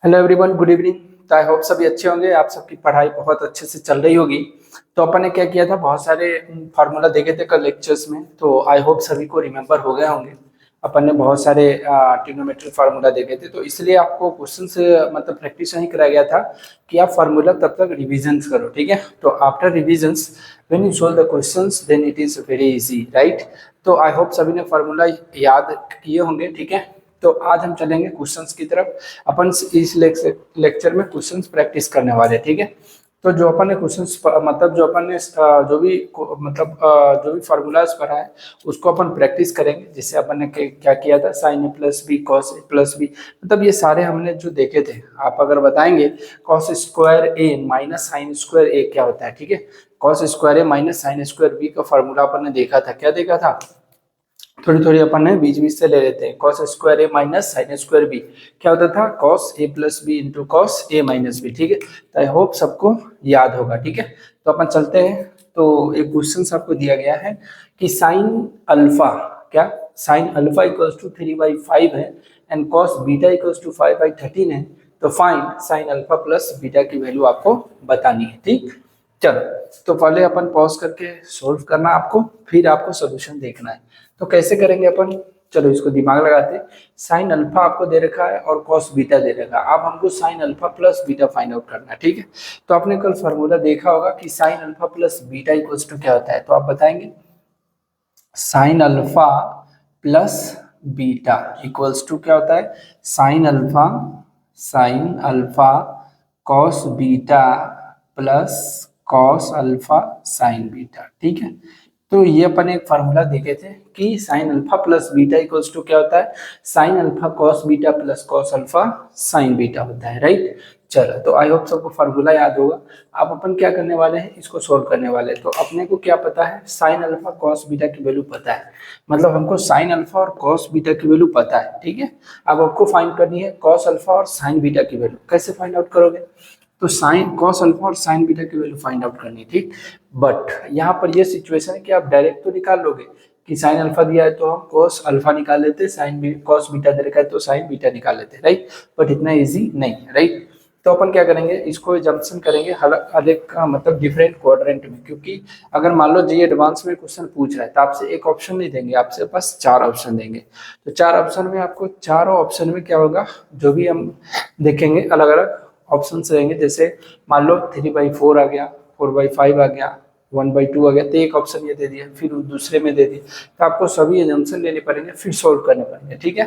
Hello everyone, good evening. तो I hope सभी अच्छे होंगे। आप सबकी पढ़ाई बहुत अच्छे से चल रही होगी। तो अपन ने क्या किया था, बहुत सारे फार्मूला देखे थे कल लेक्चर्स में। तो आई होप सभी को रिमेम्बर हो गए होंगे। अपन ने बहुत सारे ट्रिग्नोमेट्री फार्मूला देखे थे, तो इसलिए आपको क्वेश्चन से मतलब प्रैक्टिस नहीं कराया गया था कि आप फार्मूला तब तक रिविजन्स करो। ठीक है, तो after revisions when you solve the questions then it is very easy, right. तो आई होप सभी ने फार्मूला याद किए होंगे। ठीक है, तो आज हम चलेंगे क्वेश्चंस की तरफ। अपन इस लेक्चर में क्वेश्चंस प्रैक्टिस करने वाले हैं। ठीक है, तो जो अपन ने क्वेश्चंस मतलब जो अपन ने जो भी फार्मूलाज पढ़ा है उसको अपन प्रैक्टिस करेंगे। जिससे अपन ने क्या किया था, sign A plus B cos A plus B, मतलब ये सारे हमने जो देखे थे। आप अगर बताएंगे cos square A minus sine square ए क्या होता है। ठीक है, cos square A minus sine square B का फार्मूला अपन ने देखा था। क्या देखा था, थोड़ी थोड़ी अपन ने बीच बीच से ले लेते हैं। Cos square A minus sine square B क्या होता था, cos A plus B into cos A minus B. ठीक है, तो आई होप सबको याद होगा। ठीक है, तो अपन चलते हैं। तो एक क्वेश्चन आपको दिया गया है कि साइन अल्फा, क्या साइन अल्फा इक्वल्स टू 3/5 है and cos beta equals to 5/13 है। तो find sine alpha plus beta की वैल्यू आपको बतानी है। ठीक, चलो। तो पहले अपन पॉज करके सोल्व करना आपको, फिर आपको सोल्यूशन देखना है। तो कैसे करेंगे अपन, चलो इसको दिमाग लगाते हैं। साइन अल्फा आपको दे रखा है और कॉस बीटा दे रखा है। अब हमको sign alpha plus beta find out करना है। ठीक है, तो आपने कल फार्मूला देखा होगा कि sine alpha plus beta equals to क्या होता है। तो आप बताएंगे sine alpha plus beta equals to क्या होता है, sine alpha cos beta plus cos alpha sine beta. ठीक है, तो ये अपन एक फार्मूला देखे थे कि sine alpha plus beta equals to क्या होता है, sine alpha cos beta plus cos alpha sine beta होता है, राइट। चलो, तो आई होप सबको फार्मूला याद होगा। अब अपन क्या करने वाले हैं, इसको सोल्व करने वाले हैं। तो अपने को क्या पता है, साइन अल्फा कॉस बीटा की वैल्यू पता है। मतलब हमको साइन अल्फा और कॉस बीटा की वैल्यू पता है। ठीक है, अब आपको फाइंड करनी है कॉस अल्फा और साइन बीटा की वैल्यू। कैसे फाइंड आउट करोगे, तो साइन कॉस अल्फा और साइन बीटा की वैल्यू फाइंड आउट करनी है। ठीक, बट यहाँ पर ये सिचुएशन है कि आप डायरेक्ट तो निकाल लोगे कि साइन अल्फा दिया है तो हम कॉस अल्फा निकाल लेते, साइन कॉस बीटा दे रखा है तो साइन बीटा निकाल लेते, राइट। बट इतना इजी नहीं है, राइट। तो अपन क्या करेंगे, इसको जंक्शन करेंगे हर एक का मतलब डिफरेंट क्वाड्रेंट में। क्योंकि अगर मान लो जी एडवांस में क्वेश्चन पूछ रहा है तो आपसे एक ऑप्शन नहीं देंगे, आपसे बस 4 ऑप्शन देंगे। तो 4 ऑप्शन में आपको चारों ऑप्शन में क्या होगा, जो भी हम देखेंगे अलग अलग ऑप्शन रहेंगे। जैसे मान लो 3/4 आ गया, 4/5 आ गया, 1/2 आ गया, तो एक ऑप्शन ये दे दिया, फिर दूसरे में दे दिया। तो आपको सभी एजम्पशन लेने पड़ेंगे, फिर सोल्व करने पड़ेंगे। ठीक है,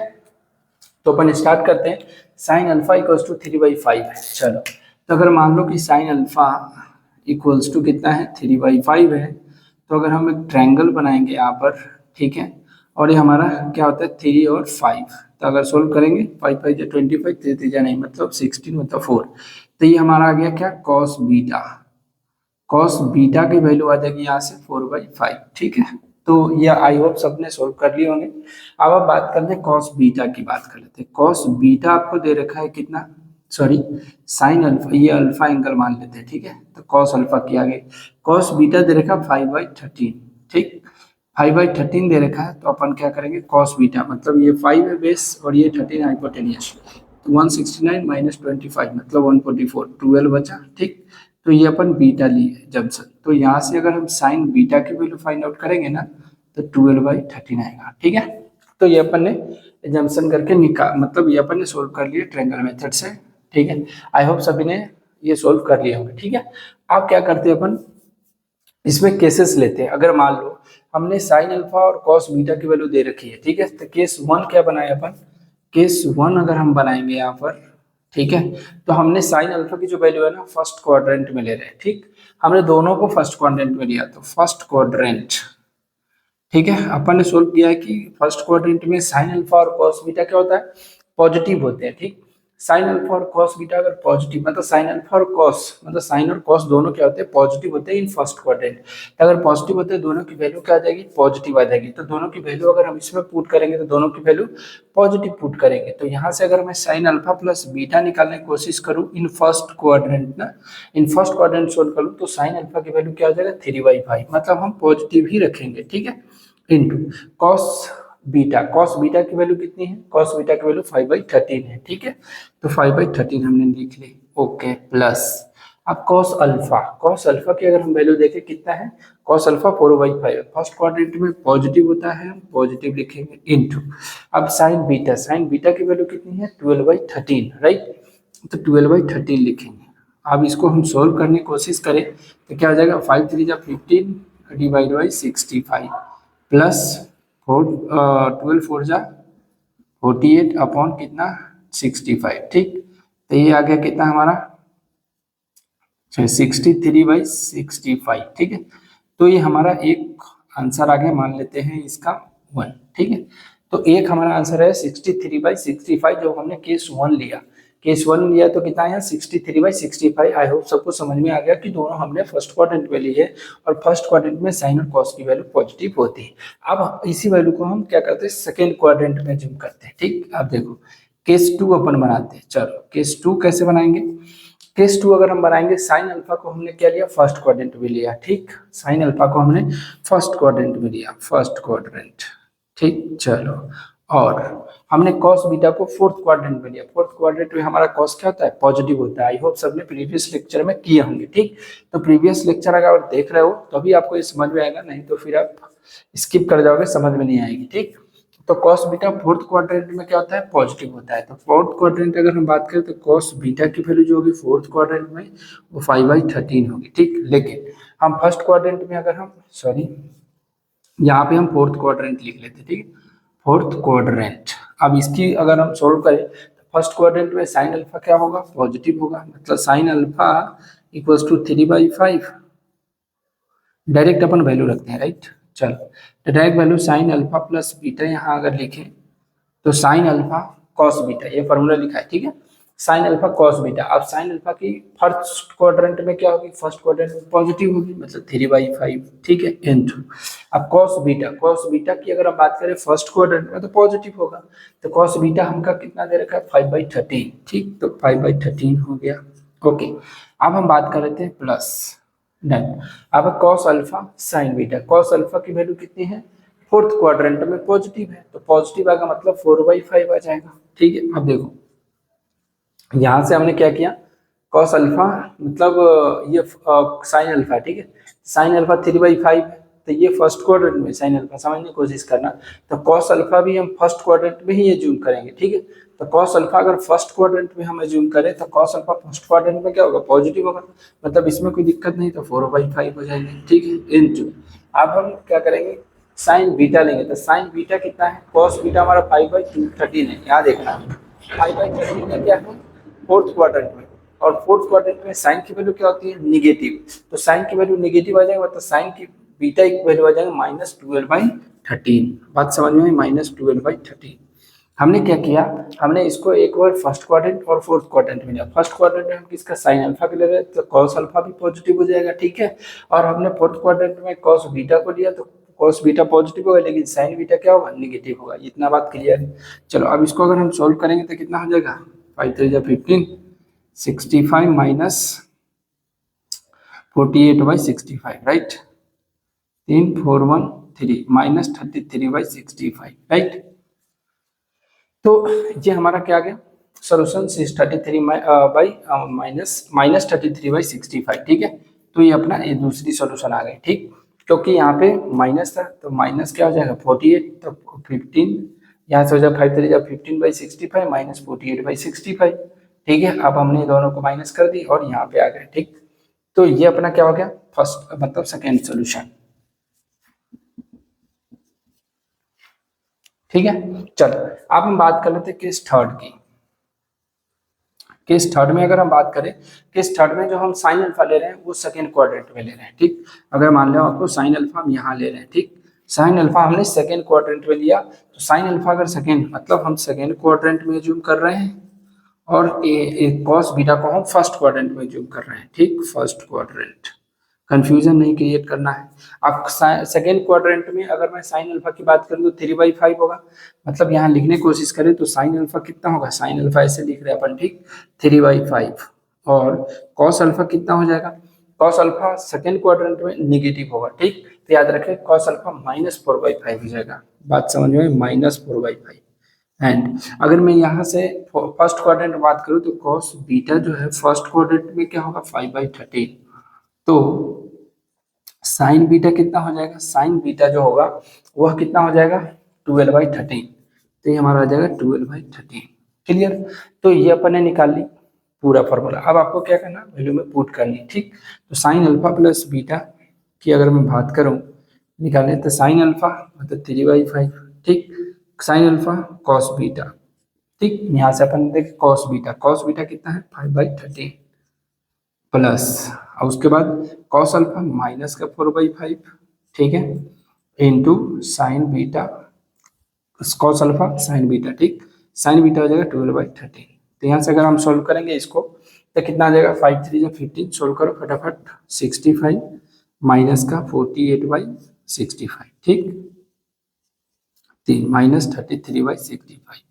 तो अपन स्टार्ट करते हैं। साइन अल्फा इक्वल्स टू 3/5 है। चलो, तो अगर मान लो कि साइन अल्फा इक्वल्स टू कितना है, 3/5 है। तो अगर हम एक ट्रायंगल बनाएंगे यहाँ पर, ठीक है, और ये हमारा क्या होता है 3 और 5। तो अगर सोल्व करेंगे 5×5 = 25, 3×3 नहीं मतलब 16 मतलब 4। तो ये हमारा आ गया क्या, कॉस बीटा। कॉस बीटा की वैल्यू आ जाएगी यहाँ से 4/5। ठीक है, तो ये आई होप सबने सोल्व कर लिए होंगे। अब आप बात करते हैं कॉस बीटा की, बात कर लेते हैं। कॉस बीटा आपको दे रखा है कितना, सॉरी साइन अल्फा, ये अल्फा एंगल मान लेते हैं। ठीक है, तो कॉस अल्फा की आ गई, कॉस बीटा दे रखा 5/13। ठीक, 5/13 दे रखा है। तो अपन क्या करेंगे, कॉस बीटा मतलब ये 5 है बेस और ये 13 हाइपोटेनियस। तो 169 माइनस 25 मतलब 144, 12 बचा। ठीक, तो ये अपन बीटा लिए जंक्शन। तो यहाँ से अगर हम साइन बीटा की वैल्यू फाइंड आउट करेंगे ना, तो 12/13 आएगा। ठीक है, तो ये अपन ने जंक्शन करके निकाल मतलब ये अपन ने सोल्व कर लिया ट्रायंगल मेथड से। ठीक है, आई होप सभी ने ये सोल्व कर लिए होंगे। ठीक है, आप क्या करते हैं, अपन इसमें केसेस लेते हैं। अगर मान लो हमने साइन अल्फा और कॉस बीटा की वैल्यू दे रखी है, ठीक है, तो केस 1 क्या बनाया अपन, केस 1 अगर हम बनाएंगे यहाँ पर, ठीक है, तो हमने साइन अल्फा की जो वैल्यू है ना फर्स्ट क्वाड्रेंट में ले रहे हैं। ठीक, हमने दोनों को फर्स्ट क्वाड्रेंट में लिया, तो फर्स्ट क्वाड्रेंट, ठीक है, अपन ने सोल्व किया है कि फर्स्ट क्वाड्रेंट में साइन अल्फा और कॉस बीटा क्या होता है, पॉजिटिव होते हैं। ठीक, साइन अल्फा और कॉस बीटा अगर पॉजिटिव मतलब साइन अल्फा और कॉस मतलब साइन और कॉस दोनों क्या होते हैं, पॉजिटिव होते हैं इन फर्स्ट क्वाड्रेंट। तो अगर पॉजिटिव होते हैं दोनों की वैल्यू क्या आ जाएगी, पॉजिटिव आ जाएगी। तो दोनों की वैल्यू अगर हम इसमें पुट करेंगे तो दोनों की वैल्यू पॉजिटिव पुट करेंगे। तो यहाँ से अगर मैं साइन अल्फा प्लस बीटा निकालने की कोशिश करूँ इन फर्स्ट क्वाड्रेंट ना, इन फर्स्ट क्वाड्रेंट सोल्व करूँ तो साइन अल्फा की वैल्यू क्या हो जाएगा 3/5, मतलब हम पॉजिटिव ही रखेंगे। ठीक है, into cos beta, cos beta की वैल्यू कितनी है, कॉस बीटा की वैल्यू 5/13 है, ठीक है, तो 5/13 हमने लिख ली, ओके, प्लस अब कॉस अल्फा की अगर हम वैल्यू देखें कितना है, कॉस अल्फा 4/5, फर्स्ट क्वाड्रेंट में पॉजिटिव होता है, पॉजिटिव लिखेंगे, इनटू अब साइन बीटा की वैल्यू कितनी है 12/13, राइट, तो 12/13 लिखेंगे। अब इसको हम सोल्व करने की कोशिश करें तो क्या हो जाएगा, 5 3 जा 15 डिवाइड बाई 65 प्लस 12 4 जा 48 अपॉन कितना 65, ठीक, तो ये आ गया कितना हमारा 63/65, ठीक है, तो ये हमारा एक आंसर आ गया, मान लेते हैं इसका 1, ठीक है, तो एक हमारा आंसर है 63/65 जो हमने केस 1 लिया, केस 1 लिया तो कितना है 63/65। आई होप सबको समझ में आ गया कि दोनों हमने फर्स्ट क्वाड्रेंट में ली है और फर्स्ट क्वाड्रेंट में साइन और कॉस की वैल्यू पॉजिटिव होती है। अब इसी वैल्यू को हम क्या करते हैं सेकेंड क्वाड्रेंट में जूम करते हैं, ठीक, अब देखो केस 2 अपन बनाते हैं, चलो केस 2 कैसे बनाएंगे, केस 2 अगर हम बनाएंगे साइन अल्फा को हमने क्या लिया फर्स्ट क्वाड्रेंट में लिया, ठीक, साइन अल्फा को हमने फर्स्ट क्वाड्रेंट में लिया, फर्स्ट क्वाड्रेंट, ठीक, चलो, और हमने कॉस बीटा को फोर्थ क्वाड्रेंट में लिया, फोर्थ क्वाड्रेंट में हमारा कॉस क्या होता है पॉजिटिव होता है, आई होप सबने प्रीवियस लेक्चर में किए होंगे, ठीक, तो प्रीवियस लेक्चर अगर आप देख रहे हो तो अभी आपको ये समझ में आएगा, नहीं तो फिर आप स्किप कर जाओगे, समझ में नहीं आएगी, ठीक, तो कॉस बीटा फोर्थ क्वाड्रेंट में क्या होता है पॉजिटिव होता है, तो फोर्थ क्वाड्रेंट अगर हम बात करें तो कॉस बीटा की वैल्यू जो होगी फोर्थ क्वाड्रेंट में वो 5/13 होगी, ठीक, लेकिन हम फर्स्ट क्वाड्रेंट में अगर हम यहाँ पे हम फोर्थ क्वाड्रेंट लिख लेते, ठीक, फोर्थ क्वाड्रेंट, अब इसकी अगर हम सोल्व करें तो फर्स्ट क्वाड्रेंट में साइन अल्फा क्या होगा पॉजिटिव होगा, मतलब sine alpha equals to 3/5, direct अपन वैल्यू रखते हैं, राइट, चलो, तो direct value sine alpha plus beta यहाँ अगर लिखें तो साइन अल्फा कॉस बीटा, ये फॉर्मूला लिखा है, ठीक है, साइन अल्फा कॉस बीटा, अब साइन अल्फा की फर्स्ट क्वाड्रेंट में क्या होगी फर्स्ट क्वाड्रेंट में पॉजिटिव होगी, मतलब 3/5, ठीक है, इनटू अब कॉस बीटा की अगर हम बात करें फर्स्ट क्वाड्रेंट में तो पॉजिटिव होगा, तो कॉस बीटा हमका कितना दे रखा है 5/13, ठीक, तो 5/13 हो गया, ओके, अब हम बात कर लेते हैं प्लस, डन, अब cos alpha sine beta, cos alpha की वैल्यू कितनी है फोर्थ क्वाड्रेंट में पॉजिटिव है, तो पॉजिटिव आएगा मतलब 4/5 आ जाएगा, ठीक है, अब देखो यहां से हमने क्या किया कॉस अल्फा मतलब ये साइन अल्फा, ठीक है, साइन अल्फा 3/5 है, तो ये फर्स्ट क्वाड्रेंट में साइन अल्फा समझने की कोशिश करना, तो कॉस अल्फा भी हम फर्स्ट क्वाड्रेंट में ही ये जूम करेंगे, ठीक है, तो कॉस अल्फा अगर फर्स्ट क्वाड्रेंट में हम जूम करें तो कॉस अल्फा फर्स्ट क्वाड्रेंट में क्या होगा पॉजिटिव होगा, मतलब इसमें कोई दिक्कत नहीं, तो 4/5 हो जाएगी, ठीक है, इनटू अब हम क्या करेंगे साइन बीटा लेंगे, तो साइन बीटा कितना है कॉस बीटा हमारा 5/13 है, यहाँ देखना 5/13 में क्या है फोर्थ क्वाड्रेंट में, और फोर्थ क्वाड्रेंट में साइन की वैल्यू क्या होती है निगेटिव, तो साइन की वैल्यू निगेटिव आ जाएगा, मतलब साइन की बीटा की वैल्यू आ जाएगा -12/13, बात समझ में आई, -12/13, हमने क्या किया हमने इसको एक बार फर्स्ट क्वाड्रेंट और फोर्थ क्वाड्रेंट में लिया, फर्स्ट क्वाड्रेंट में हम किसका साइन अल्फा के ले रहे हैं तो कॉस अल्फा भी पॉजिटिव हो जाएगा, ठीक है, और हमने फोर्थ क्वाड्रेंट में कॉस बीटा को लिया तो कॉस बीटा पॉजिटिव होगा लेकिन साइन बीटा क्या होगा निगेटिव होगा, इतना बात क्लियर है, चलो अब इसको अगर हम सोल्व करेंगे तो कितना हो जाएगा 5 3 15 65 माइनस 48/65, राइट, 3 4 1 3 माइनस 33/65, राइट, तो ये हमारा क्या आ गया सोल्यूशन 633 बाई माइनस 33/65, ठीक है, तो ये अपना ये दूसरी सोल्यूशन आ गई, ठीक, क्योंकि यहाँ पे माइनस था तो माइनस क्या हो जाएगा 48, तो 15 यहाँ से हो जाएगा 5 3 15/65 माइनस 48/65, ठीक है, अब हमने दोनों को माइनस कर दी और यहाँ पे आ गए, ठीक, तो ये अपना क्या हो गया फर्स्ट मतलब सेकेंड सोल्यूशन, ठीक है, चलो अब हम बात कर लेते हैं केस थर्ड की, केस थर्ड में अगर हम बात करें केस थर्ड में जो हम साइन अल्फा ले रहे हैं वो सेकेंड क्वाड्रेंट में ले रहे हैं, ठीक, अगर मान लो आपको साइन अल्फा हम यहाँ ले रहे हैं, ठीक, साइन अल्फा हमने सेकेंड क्वाड्रेंट में लिया, तो साइन अल्फा अगर सेकेंड मतलब हम सेकेंड क्वाड्रेंट में जूम कर रहे हैं और कॉस बीटा को हम फर्स्ट क्वाड्रेंट में जूम कर रहे हैं, ठीक, फर्स्ट क्वाड्रेंट, कंफ्यूजन नहीं क्रिएट करना है, अब सेकेंड क्वाड्रेंट में अगर मैं साइन अल्फा की बात करूँ तो 3/5 होगा, मतलब यहाँ लिखने की कोशिश करें तो साइन अल्फा कितना होगा, साइन अल्फा ऐसे लिख रहे हैं अपन, ठीक, 3/5, और कॉस अल्फा कितना हो जाएगा कॉस अल्फा सेकेंड क्वाड्रेंट में निगेटिव होगा, ठीक। तो याद रखें कॉस अल्फा -4/5 हो जाएगा, बात समझ में, -4/5। एंड अगर मैं यहाँ से फर्स्ट क्वाड्रेंट बात करूँ तो कॉस बीटा जो है फर्स्ट क्वाड्रेंट में क्या होगा 5/13, तो साइन बीटा कितना हो जाएगा, साइन बीटा जो होगा वह कितना हो जाएगा 12/13, तो ये हमारा आ जाएगा 12/13। क्लियर, तो ये अपन ने निकाल ली पूरा फॉर्मूला। अब आपको क्या करना, वैल्यू में पुट करनी, ठीक। तो साइन अल्फा प्लस बीटा की अगर मैं बात करूं निकालने, तो साइन अल्फा मतलब 3/5, ठीक, साइन अल्फा कॉस बीटा, ठीक, यहाँ से अपन देखें कॉस बीटा कितना है 5/13 प्लस, और उसके बाद कॉस अल्फा माइनस का 4/5, ठीक है, into sine beta cos alpha sine beta, ठीक, साइन बीटा हो जाएगा 12/13। तो यहाँ से अगर हम सोल्व करेंगे इसको तो कितना आ जाएगा 5 3 15, सोल्व करो फटाफट, 65 माइनस का 48/65, ठीक, 3 -33/65,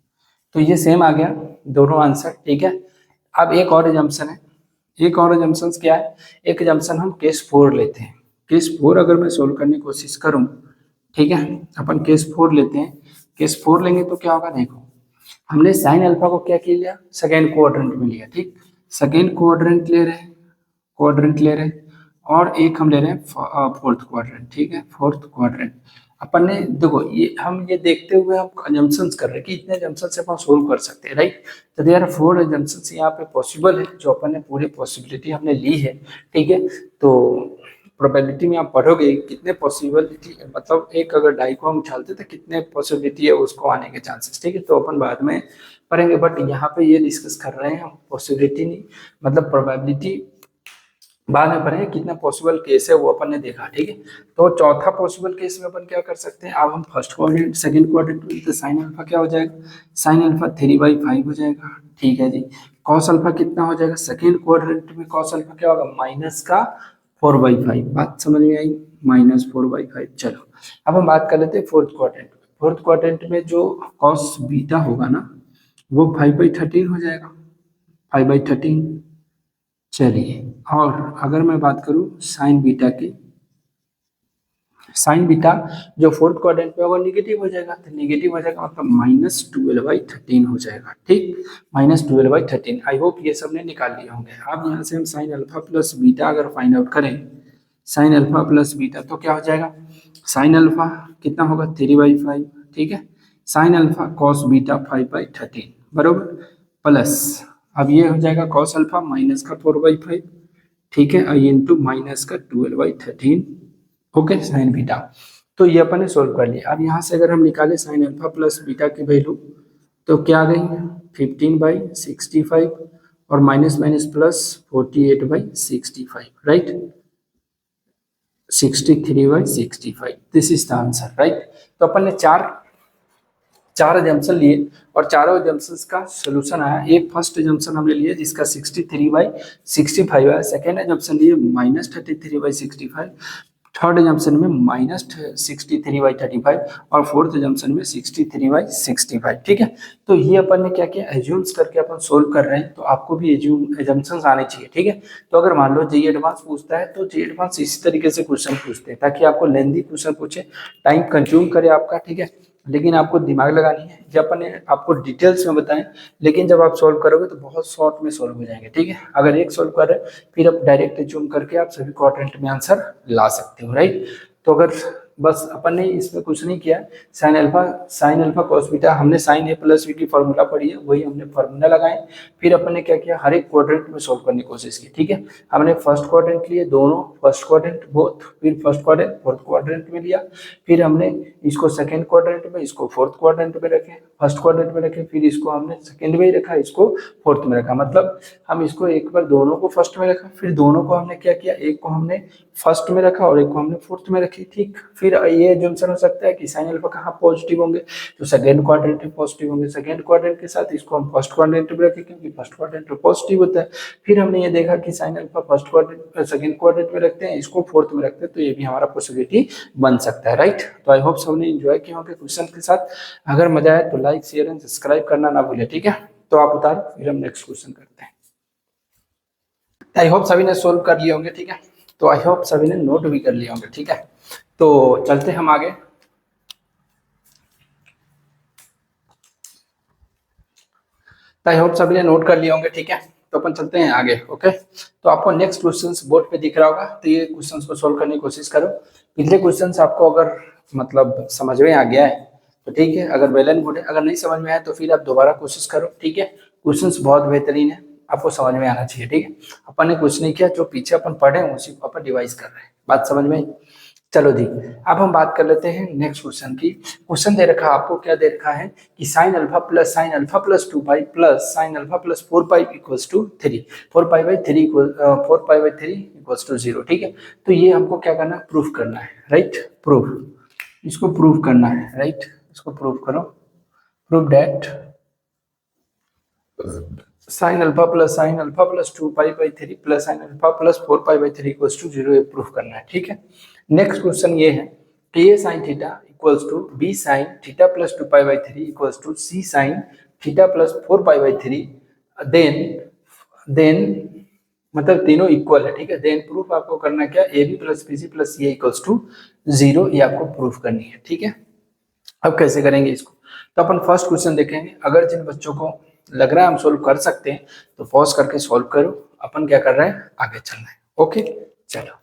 तो ये सेम आ गया दोनों आंसर, ठीक है। अब एक और एजम्पशन है, एक और एजम्पशन क्या है, एक एजम्पशन हम केस 4 लेते हैं। केस 4 अगर मैं सोल्व करने की कोशिश करूं, ठीक है, अपन केस 4 लेते हैं, केस 4 लेंगे तो क्या होगा, देखो हमने साइन अल्फा को क्या किया लिया, सेकेंड क्वाड्रेंट में लिया, ठीक, सेकेंड क्वाड्रेंट ले रहे हैं, क्वाड्रेंट ले रहे हैं, और एक हम ले रहे हैं फोर्थ क्वाड्रेंट, ठीक है, फोर्थ क्वाड्रेंट। अपन ने देखो ये हम ये देखते हुए हम अजम्पशंस कर रहे हैं कि इतने अजम्पशन से अपन सोल्व कर सकते हैं, राइट। तो देयर आर 4 अजम्पशंस यहाँ पे पॉसिबल है, जो अपन ने पूरी पॉसिबिलिटी हमने ली है, ठीक है। तो प्रोबेबिलिटी में आप पढ़ोगे कितने पॉसिबिलिटी, मतलब एक अगर डाई को हम उछालते तो कितने पॉसिबिलिटी है उसको आने के चांसेस, ठीक है, तो अपन बाद में पढ़ेंगे, बट यहाँ पे ये डिस्कस कर रहे हैं हम पॉसिबिलिटी नहीं, मतलब प्रोबेबिलिटी बाद में पढ़ेंगे, कितना पॉसिबल केस है वो अपन ने देखा, ठीक है। तो चौथा पॉसिबल केस में अपन क्या कर सकते हैं, अब हम फर्स्ट क्वाड्रेंट सेकंड क्वाड्रेंट में, तो साइन अल्फा क्या हो जाएगा, साइन अल्फा 3/5 हो जाएगा, ठीक है जी। कॉस अल्फा कितना हो जाएगा, सेकंड क्वाड्रेंट में कॉस अल्फा क्या होगा माइनस का 4/5, बात समझ में आई, -4/5। चलो अब हम बात कर लेते हैं फोर्थ क्वाड्रेंट। फोर्थ क्वाड्रेंट में जो कॉस बीटा होगा ना वो 5/13 हो जाएगा, 5/13। चलिए, और अगर मैं बात करूं साइन बीटा की, साइन बीटा जो फोर्थ क्वाड्रेंट में होगा निगेटिव हो जाएगा, तो निगेटिव हो जाएगा मतलब -12/13 हो जाएगा, ठीक, -12/13। आई होप ये सब ने निकाल लिए होंगे। अब यहाँ से हम साइन अल्फा प्लस बीटा अगर फाइंड आउट करें, साइन अल्फा प्लस बीटा तो क्या हो जाएगा, साइन अल्फा कितना होगा 3/5, ठीक है, साइन अल्फा कॉस बीटा 5/13 बरोबर, प्लस अब ये हो जाएगा कॉस अल्फा माइनस का 4/5, ठीक है, आई इंटू माइनस का 12/13, ओके, साइन बीटा। तो ये अपन ने सोल्व कर लिया। अब यहाँ से अगर हम निकाले साइन अल्फा प्लस बीटा की वैल्यू तो क्या आ गई 15/65, और minus minus plus 48/65, right, 63/65, this is the answer, right. तो अपन ने चार एजम्पशन लिए और चारों एजम्पशंस का सोल्यूशन आया। एक फर्स्ट एजम्पशन हमने लिए जिसका 63/65 है, सेकेंड एजम्पशन लिए -33/65, थर्ड एजम्पशन में -63/35, और फोर्थ एजम्पशन में 63/65, ठीक है। तो ये अपन ने क्या किया, एज्यूम्स करके अपन सोल्व कर रहे हैं, तो आपको भी एजम्पशंस आने चाहिए, ठीक है। तो अगर मान लो जेईई एडवांस पूछता है तो जेईई एडवांस इसी तरीके से क्वेश्चन पूछते हैं ताकि आपको लेंथी क्वेश्चन पूछे, टाइम कंज्यूम करे आपका, ठीक है, लेकिन आपको दिमाग लगानी है। जब अपन ने आपको डिटेल्स में बताएं, लेकिन जब आप सॉल्व करोगे तो बहुत शॉर्ट में सॉल्व हो जाएंगे, ठीक है। अगर एक सॉल्व कर रहे हैं फिर आप डायरेक्ट जूम करके आप सभी क्वाड्रेंट में आंसर ला सकते हो, राइट। तो अगर बस अपन ने इसमें कुछ नहीं किया, साइन अल्फा कॉस बीटा, हमने साइन ए प्लस बी की फॉर्मूला पढ़ी है, वही हमने फॉर्मूला लगाए, फिर अपन ने क्या किया हर एक क्वाड्रेंट में सॉल्व करने की कोशिश की, ठीक है। हमने फर्स्ट क्वाड्रेंट लिए दोनों, फर्स्ट क्वाड्रेंट बोथ, फिर फर्स्ट क्वाड्रेंट फोर्थ क्वाड्रेंट में लिया, फिर हमने इसको सेकंड क्वाड्रेंट में, इसको फोर्थ क्वाड्रेंट में रखे, फर्स्ट क्वाड्रेंट में रखे, फिर इसको हमने सेकंड में ही रखा, इसको फोर्थ में रखा, मतलब हम इसको एक बार दोनों को फर्स्ट में रखा, फिर दोनों को हमने क्या किया, एक को हमने फर्स्ट में रखा और एक को हमने फोर्थ में रखी, ठीक। फिर ये जंक्शन हो सकता है कि साइन अल्फा कहाँ पॉजिटिव होंगे, तो सेकंड क्वाड्रेंट में पॉजिटिव होंगे, सेकंड क्वाड्रेंट के साथ इसको हम फर्स्ट क्वाड्रेंट में रखें क्योंकि फर्स्ट क्वाड्रेंट में पॉजिटिव होता है। फिर हमने ये देखा कि sine alpha first quadrant second quadrant में रखते हैं, इसको फोर्थ में रखते हैं, तो ये भी हमारा पॉसिबिलिटी बन सकता है, राइट। तो आई होप सबने एंजॉय किया होंगे क्वेश्चन के साथ। अगर मजा आए तो लाइक शेयर एंड सब्सक्राइब करना ना भूले, ठीक है। तो आप उतारो, फिर हम नेक्स्ट क्वेश्चन करते हैं। आई होप सभी ने सोल्व कर लिए होंगे, ठीक है। तो आई होप सभी ने नोट भी कर लिया होंगे, ठीक है। तो चलते हम आगे। तो आई होप सभी ने नोट कर लिए होंगे, ठीक है। तो अपन चलते हैं आगे, ओके। तो आपको नेक्स्ट क्वेश्चन बोर्ड पे दिख रहा होगा, तो ये क्वेश्चन को सोल्व करने की कोशिश करो। पिछले क्वेश्चन आपको अगर मतलब समझ में आ गया है तो ठीक है, अगर वेल एंड गुड है, अगर नहीं समझ में आया तो फिर आप दोबारा कोशिश करो, ठीक है। क्वेश्चंस बहुत बेहतरीन है, आपको समझ में आना चाहिए, ठीक है। अपन ने कुछ नहीं किया, जो पीछे अपन पढ़े हैं उसी को अपन रिवाइज कर रहे हैं। बात समझ में आई? चलो जी, अब हम बात कर लेते हैं नेक्स्ट क्वेश्चन की। क्वेश्चन दे रखा आपको, क्या दे रखा है कि sine alpha plus 2 pi plus sine alpha plus 4 pi equals to 3, 4 pi by 3 equals to 0, ठीक है। तो ये हमको क्या करना है, प्रूफ करना है, राइट। प्रूफ, इसको प्रूफ करना है, राइट। इसको प्रूफ करो। Proof that sine alpha plus 2 pi by 3 plus sine alpha plus 4 pi by 3 equals to 0, ये प्रूफ करना है, ठीक है। नेक्स्ट क्वेश्चन ये है कि A sine theta equals to B sine theta plus 2 pi by 3 equals to C sine theta plus 4 pi by 3, then मतलब तीनों इक्वल है, ठीक है। देन प्रूफ आपको करना क्या, A B plus B C plus C equals to 0, ये आपको प्रूफ करनी है, ठीक है। अब कैसे करेंगे इसको, तो अपन फर्स्ट क्वेश्चन देखेंगे। अगर जिन बच्चों को लग रहा है हम सोल्व कर सकते हैं तो पॉज करके सोल्व करो, अपन क्या कर रहे हैं, आगे चल रहे हैं, ओके। चलो,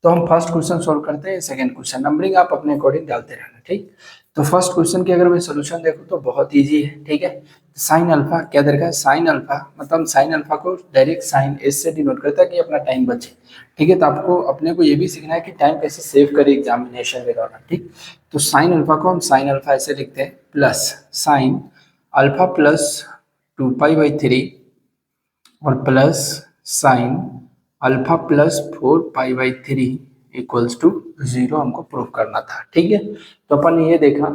तो हम फर्स्ट क्वेश्चन सोल्व करते हैं। सेकंड क्वेश्चन नंबरिंग आप अपने अकॉर्डिंग डालते रहना, ठीक। तो फर्स्ट क्वेश्चन की अगर मैं सोल्यूशन देखूं तो बहुत इजी है, ठीक है। साइन अल्फा क्या दे रखा है, साइन अल्फा मतलब साइन अल्फा को डायरेक्ट साइन एस से डिनोट करता है कि अपना टाइम बचे, ठीक है। तो आपको अपने को ये भी सीखना है कि टाइम कैसे सेव करें एग्जामिनेशन के दौरान, ठीक। तो साइन अल्फा को हम साइन अल्फा ऐसे लिखते हैं, plus sine alpha plus 2 pi by 3 और plus sine alpha plus 4 pi by 3 equals to 0 हमको प्रूव करना था, ठीक है। तो अपन ने ये देखा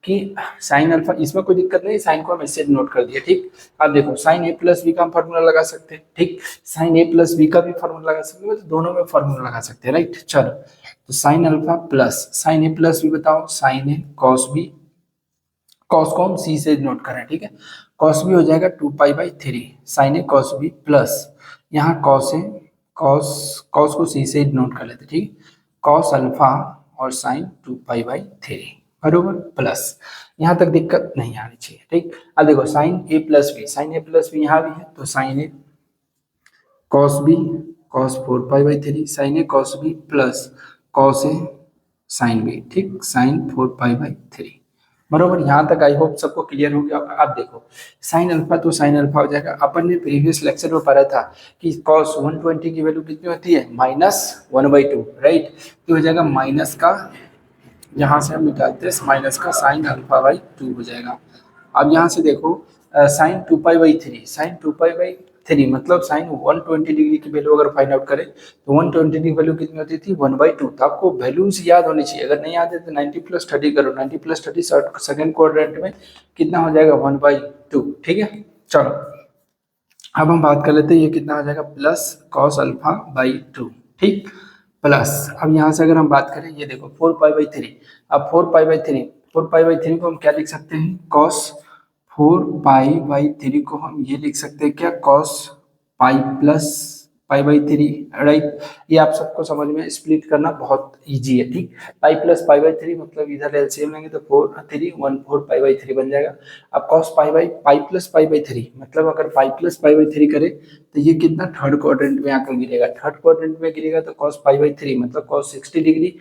कि साइन अल्फा, इसमें कोई दिक्कत नहीं, साइन को हम ऐसे नोट कर दिया, ठीक। अब देखो साइन ए प्लस बी का हम फॉर्मूला लगा सकते हैं, ठीक। साइन ए प्लस बी का भी फॉर्मूला लगा सकते हैं, तो दोनों में फॉर्मूला लगा सकते हैं, राइट। चलो, तो sine alpha plus sine A plus B, बताओ sign A cos B, cos को हम सी से नोट करें, ठीक है। कॉस बी हो जाएगा 2 pi by 3 sine A cos B plus यहाँ कॉस ए, कॉस कॉस को सी से नोट कर लेते, ठीक। कॉस अल्फा और साइन 2 पाई बाई 3 बरोबर, प्लस यहाँ तक दिक्कत नहीं आनी चाहिए, ठीक। अब देखो sine A plus B, sine A plus B यहाँ भी है, तो sine A cos B cos 4 pi by 3 sine A cos B plus cos A sine B, ठीक, साइन 4 पाई बाई 3 बरोबर। यहाँ तक आई होप सबको क्लियर हो गया। आप देखो साइन अल्फा तो साइन अल्फा हो जाएगा, अपन ने प्रीवियस लेक्चर में पढ़ा था कि cos 120 की वैल्यू कितनी होती है, -1/2, राइट। तो हो जाएगा माइनस का, यहाँ से हम निकालते हैं माइनस का साइन अल्फा बाई 2 हो जाएगा। अब यहाँ से देखो sine 2 pi by 3, sine 2 pi by 3 मतलब साइन 120 डिग्री की वैल्यू अगर फाइंड आउट करें तो 120 की वैल्यू कितनी होती थी, 1/2। तो आपको वैल्यूज याद होनी चाहिए, अगर नहीं याद है तो 90 + 30 करो, 90 + 30 सेकंड क्वाड्रेंट में कितना हो जाएगा, 1/2, ठीक है। चलो, अब हम बात कर लेते हैं ये कितना हो जाएगा, प्लस कॉस अल्फा बाई 2, ठीक, प्लस अब यहाँ से अगर हम बात करें, ये देखो 4 पाई बाई 3, अब 4 पाई बाई 3 को हम क्या लिख सकते हैं, कॉस 4 पाई बाई 3 को हम ये लिख सकते हैं क्या, cos pi plus pi by 3, right. ये आप सबको समझ में, स्प्लिट करना बहुत इजी है, ठीक। पाई प्लस पाई बाई 3 मतलब इधर एलसीएम लेंगे तो 4 बन जाएगा। अब cos pi plus pi by 3 मतलब अगर पाई प्लस पाई बाई 3 करें तो ये कितना थर्ड क्वाड्रेंट में आकर गिरेगा, थर्ड क्वाड्रेंट में गिरेगा तो कॉस पाई बाई 3 मतलब कॉस 60 डिग्री,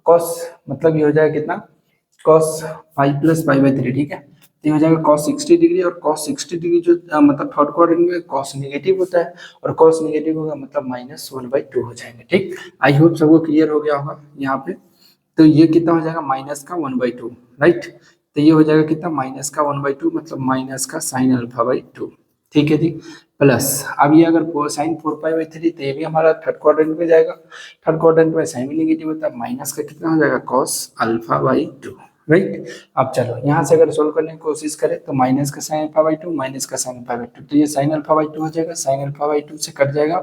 कॉस मतलब ये हो जाएगा कितना, cos pi plus pi by 3, ठीक है। तो ये हो जाएगा cos 60 डिग्री, और cos 60 डिग्री जो मतलब थर्ड क्वाड्रेंट में cos नेगेटिव होता है, और cos नेगेटिव होगा मतलब -1/2 हो जाएंगे, ठीक। आई होप सबको क्लियर हो गया होगा यहाँ पे। तो ये कितना हो जाएगा, माइनस का 1/2, राइट। तो ये हो जाएगा कितना, माइनस का 1/2 मतलब माइनस का साइन अल्फा बाई 2, ठीक है जी। प्लस अब ये अगर साइन 4 पाई बाई 3 तो ये भी हमारा थर्ड क्वाड्रेंट में जाएगा, थर्ड क्वाड्रेंट में साइन नेगेटिव होता है, माइनस का कितना हो जाएगा, cos अल्फा बाई 2, राइट। अब चलो यहाँ से अगर सोल्व करने की कोशिश करें तो माइनस का साइन अल्फा बाई 2 माइनस का साइन अल्फा बाई 2, तो ये साइन अल्फा बाई 2 हो जाएगा, साइन अल्फा बाई 2 से कट जाएगा,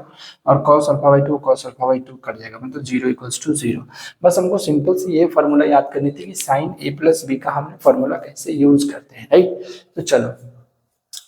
और cos alpha by 2 cos alpha by 2 cut जाएगा, मतलब 0 = 0। बस हमको सिंपल सी ये फार्मूला याद करनी थी कि साइन ए प्लस बी का हमने फार्मूला कैसे यूज करते हैं, राइट। तो चलो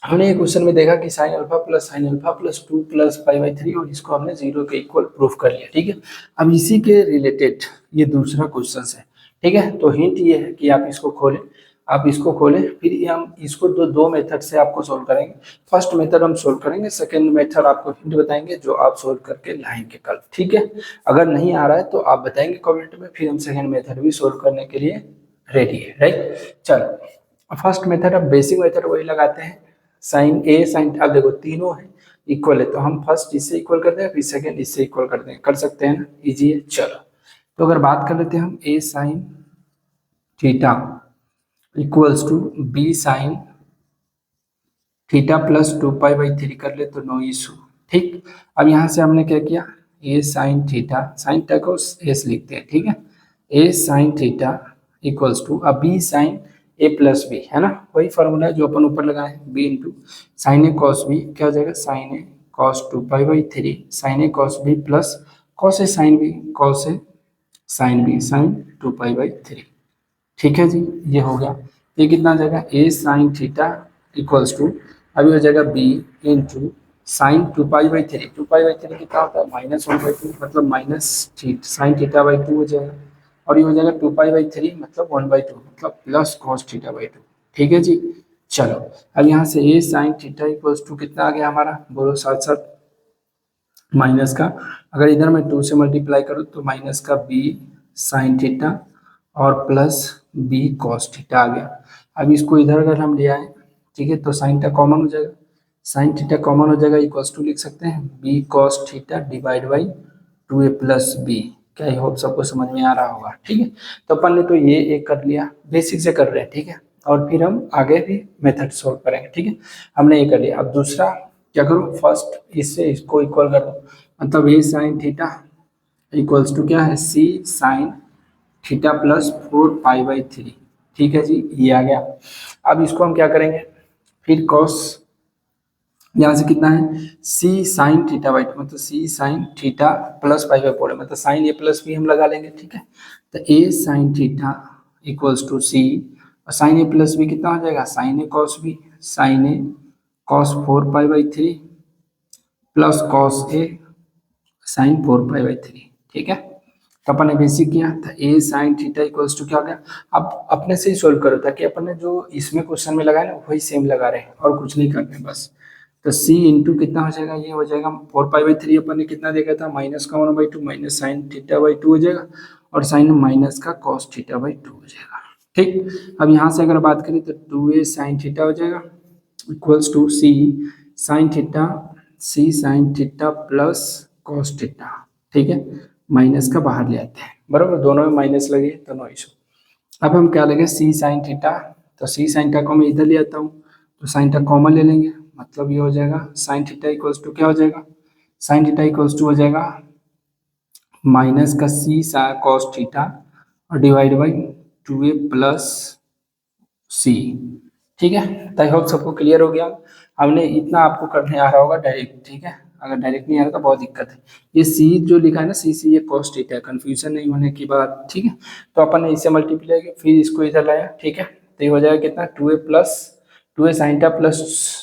हमने एक क्वेश्चन में देखा कि साइन अल्फा प्लस 2 प्लस 5/3 और इसको हमने 0 के इक्वल प्रूफ कर लिया। ठीक है, अब इसी के रिलेटेड ये दूसरा क्वेश्चन है। ठीक है, तो हिंट ये है कि आप इसको खोलें, फिर ये हम इसको दो मेथड से आपको सोल्व करेंगे। फर्स्ट मेथड हम सोल्व करेंगे, सेकेंड मेथड आपको हिंट बताएंगे जो आप सोल्व करके लाएंगे कल। ठीक है, अगर नहीं आ रहा है तो आप बताएंगे कमेंट में, फिर हम सेकेंड मेथड भी सोल्व करने के लिए रेडी है। राइट, चलो फर्स्ट मेथड, अब बेसिक मेथड वही लगाते हैं। साइन ए साइन, अब देखो तीनों है इक्वल है तो हम फर्स्ट इससे इक्वल कर दें, फिर सेकेंड इससे इक्वल कर दें, कर सकते हैं ना, इजी है। चलो तो अगर बात कर लेते हैं हम, A sine theta equals to B sine theta plus 2 पाई/3 कर ले तो नो इशू। ठीक, अब यहाँ से हमने क्या किया, ए साइन थीटा को एस लिखते हैं। ठीक है, ए साइन थीटा इक्वल्स टू, अब B sine A plus B है ना, वही फॉर्मूला है जो अपन ऊपर लगाए, B into sine A cos B, क्या हो जाएगा sign A cos 2 पाई/3 sign A cos B plus cos A sine B, cos A sine B sign 2 पाई/3। ठीक है जी, ये हो गया। ये कितना आ जाएगा, ए साइन थीटा इक्वल्स टू, अभी हो जाएगा बी इंटू साइन 2 पाई/3, 2 पाई/3 कितना होता है -1/2, मतलब माइनस साइन थीटा/2 हो जाएगा, और ये हो जाएगा 2 पाई/3 मतलब 1/2, मतलब प्लस कॉस थीटा/2। ठीक है जी, चलो अब यहाँ से ए साइन थीटा इक्वल्स टू कितना आ गया हमारा, बोलो साथ साथ, माइनस का, अगर इधर मैं 2 से मल्टीप्लाई करूँ तो माइनस का बी साइन थीटा और प्लस बी कॉस थीटा आ गया। अब इसको इधर अगर हम ले आए, ठीक है, तो साइन थीटा कॉमन हो जाएगा, साइन थीटा कॉमन हो जाएगा, इक्वल्स टू लिख सकते हैं B cos theta divide by 2a plus B. क्या आई होप सबको समझ में आ रहा होगा। ठीक है, तो अपन ने तो ये एक कर लिया, बेसिक से कर रहे हैं। ठीक है, और फिर हम आगे भी मेथड सोल्व करेंगे। ठीक है, हमने ये कर लिया, अब दूसरा क्या करूँ, फर्स्ट इससे इसको इक्वल कर दो, मतलब ए साइन थीटा इक्वल्स टू क्या है, सी साइन थीटा प्लस 4 पाई/3। ठीक है जी, ये आ गया। अब इसको हम क्या करेंगे, फिर कॉस, यहाँ से कितना है सी साइन थीटा/2, मतलब सी साइन थीटा प्लस पाई/4 है, मतलब साइन ए प्लस बी हम लगा लेंगे। ठीक है, तो ए साइन थीटा इक्वल्स टू सी, और साइन ए प्लस बी कितना हो जाएगा, sign A cos B, sine A cos 4 पाई/3 plus cos A sign 4 पाई/3। ठीक है, तो अपन ने बेसिक किया था, ए साइन थीटा इक्वल्स टू क्या हो गया। अब अपने से ही सोल्व करो, ताकि अपन ने जो इसमें क्वेश्चन में लगाया ना वही सेम लगा रहे हैं और कुछ नहीं कर रहे हैं बस। तो सी इंटू कितना हो जाएगा, ये हो जाएगा 4 पाई/3, अपन ने कितना देखा था माइनस का 1/2 माइनस साइन थीटा/2 हो जाएगा, और साइन माइनस का कॉस थीटा/2 हो जाएगा। ठीक, अब यहाँ से अगर बात करें तो 2a साइन थीटा हो जाएगा equals to C sine theta plus cos theta. ठीक है, माइनस का बाहर ले आते हैं, बराबर, दोनों में माइनस लगे तो नो इशू। अब हम क्या लेंगे, सी साइन थीटा, तो सी साइन थीटा को मैं इधर ले आता हूँ, तो साइन थीटा कॉमन ले लेंगे, मतलब ये हो जाएगा साइन थीटा इक्वल्स टू क्या हो जाएगा, साइन थीटा इक्वल्स टू हो जाएगा माइनस का सी कॉस थीटा और डिवाइड बाई 2a प्लस सी। ठीक है, तो आई होप सबको क्लियर हो गया। हमने इतना आपको करने आ रहा होगा डायरेक्ट। ठीक है, अगर डायरेक्ट नहीं आ रहा तो बहुत दिक्कत है। ये सी जो लिखा है ना, सी ये कॉस थीटा है, कंफ्यूजन नहीं होने की बात। ठीक है, तो अपन ने इसे मल्टीप्लाई किया, फिर इसको इधर लाया। ठीक है, तो ये हो जाएगा कितना 2a साइन थीटा प्लस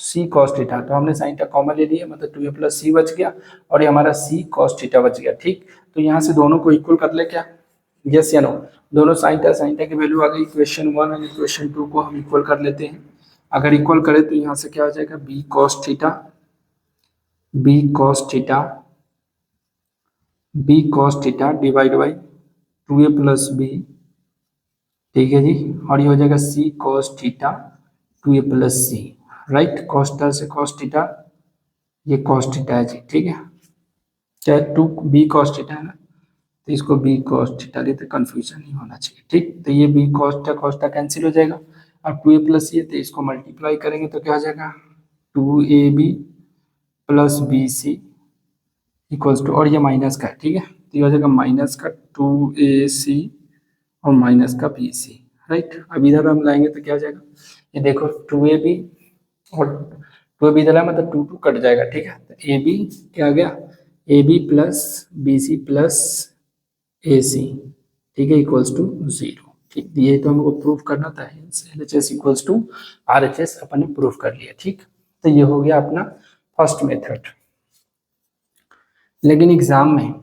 सी कॉस थीटा, तो हमने साइन थीटा कॉमन ले लिया, मतलब 2a प्लस सी बच गया, और ये हमारा सी कॉस थीटा बच गया। ठीक, तो यहाँ से दोनों को इक्वल कर ले क्या, यस या नो, दोनों साइन थीटा की वैल्यू आ गई, इक्वेशन 1 और इक्वेशन 2 को हम इक्वल कर लेते हैं। अगर इक्वल करें तो यहाँ से क्या हो जाएगा, B cos theta divide by 2a plus B. ठीक है जी, और ये हो जाएगा C cos theta 2a plus C. Right, cos theta से कॉस थीटा, ये कॉस थीटा है जी। ठीक है, चाहे 2 बी कॉस थीटा है ना, तो इसको बी कॉस थीटा लेते, कंफ्यूजन नहीं होना चाहिए। ठीक, तो ये बी कॉस थीटा कैंसिल हो जाएगा, अब 2a प्लस ये, तो इसको मल्टीप्लाई करेंगे तो क्या हो जाएगा 2ab plus B C equals to, और ये माइनस का है। ठीक है, तो ये हो जाएगा माइनस का 2ac और माइनस का bc। राइट, अब इधर हम लाएंगे तो क्या हो जाएगा, ये देखो 2ab और 2ab इधर है, मतलब 2 कट जाएगा। ठीक है, तो ab क्या आ गया, ab plus bc plus ac। ठीक है, इक्वल्स टू 0। ठीक, ये तो हमको प्रूफ करना था, LHS इक्वल्स टू RHS अपन ने प्रूफ कर लिया। ठीक, तो ये हो गया अपना फर्स्ट मेथड। लेकिन एग्जाम में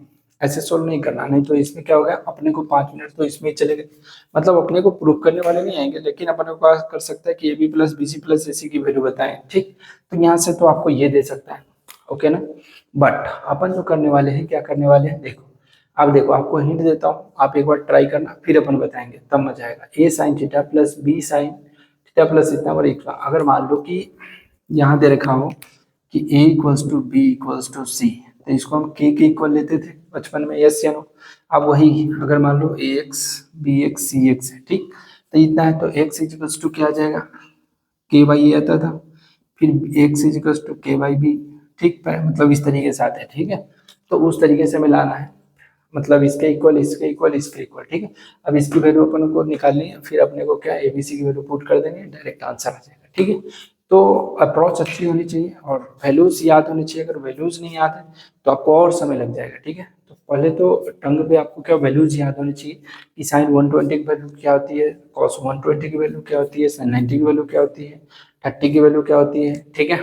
ऐसे सोल्व नहीं करना, नहीं तो इसमें क्या होगा, अपने को 5 मिनट तो इसमें ही चले गए, मतलब अपने को प्रूव करने वाले नहीं आएंगे, लेकिन अपने को कर सकता है कि A B plus B C plus A C की वैल्यू बताएं, ठीक। तो यहाँ से तो आपको ये दे सकता है, ओके ना। बट अपन जो करने वाले हैं, क्या करने वाले हैं, देखो अब देखो आपको हिंट देता हूँ, आप एक बार ट्राई करना, फिर अपन बताएंगे, तब मजा आएगा। A sine theta plus B sine theta plus इतना और इतना, अगर मान लो कि यहाँ दे रखा हो कि a equals to B equals to C, तो इसको हम k के इक्वल लेते थे बचपन में, यस या नो। अब वही अगर मान लो ए एक्स बी एक्स सी एक्स है, ठीक, तो इतना है, तो x इक्वल्स टू क्या आ जाएगा, के वाई ए आता था, फिर x इक्वल्स टू के वाई बी, ठीक है, मतलब इस तरीके से आता है, ठीक है। तो उस तरीके से मिलाना है, मतलब इसके इक्वल इसके इक्वल इसके इक्वल, ठीक है। अब इसकी वैल्यू अपन को निकालनी है, फिर अपने को क्या एबीसी की वैल्यू पुट कर देंगे, डायरेक्ट आंसर आ जाएगा, ठीक है। तो अप्रोच अच्छी होनी चाहिए और वैल्यूज याद होनी चाहिए, अगर वैल्यूज नहीं याद है तो आपको और समय लग जाएगा, ठीक है। तो पहले तो टंग पे आपको क्या वैल्यूज याद होनी चाहिए कि साइन 120 की वैल्यू क्या होती है, कॉस 120 की वैल्यू क्या होती है, साइन 90 की वैल्यू क्या होती है, 30 की वैल्यू क्या होती है, ठीक है,